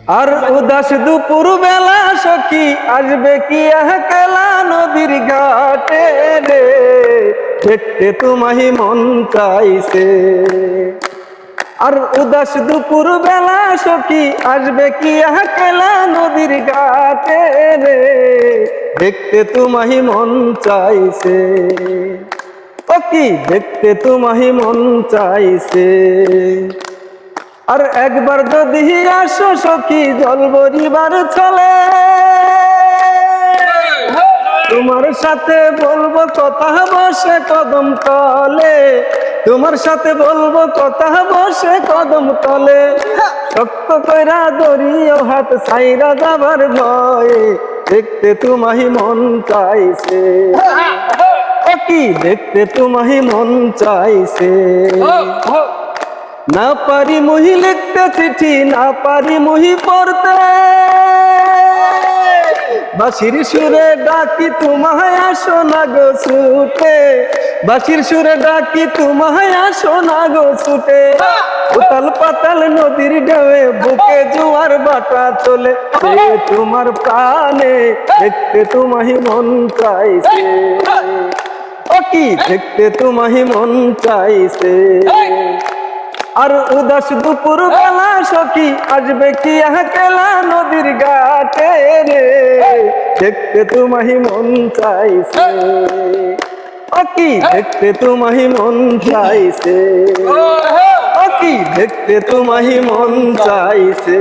আর উদাস দুপুর বেলা সখী আসবে কি একলা নদীর ঘাটে রে, দেখতে তোমাহি মন চাইছে। আর উদাস দুপুর বেলা সখী আসবে কি একলা নদীর ঘাটে রে, দেখতে তোমাহি মন চাইছে। ও কি দেখতে তোমাহি মন চাইছে। আর একবার যদি আসো সখী জল ভরিবার চলে, তোমার সাথে বলবো কথা বসে কদম তলে, তোমার সাথে বলবো কথা বসে কদম তলে। শক্ত কইরা ধরিও হাত ছাইরা যাবার ভয়ে, দেখতে তোমাহি মন চাইছে। ও কি দেখতে তোমাহি মন চাইছে। না পারি মুহি লিখতে চিঠি, না পারি মুহি পড়তে, বাঁশির সুরে ডাকি তোমায় আসো না গো ছুটে, বাঁশির সুরে ডাকি তোমায় আসো না গো ছুটে। উতাল পাতাল নদীর ঢেউয়ে বুকে জোয়ার বাটা চলে, তোমার প্রাণে দেখতে তোমাহি মন চাইছে। ও কি দেখতে তোমাহি মন চাইছে। আর উদাস দুপুর বেলা সখী আসবে কি একলা নদীর ঘাটে রে, দেখতে তোমাহি মন চাইছে। ও কি দেখতে তোমাহি মন চাইছে। ও কি দেখতে তোমাহি মন চাইছে।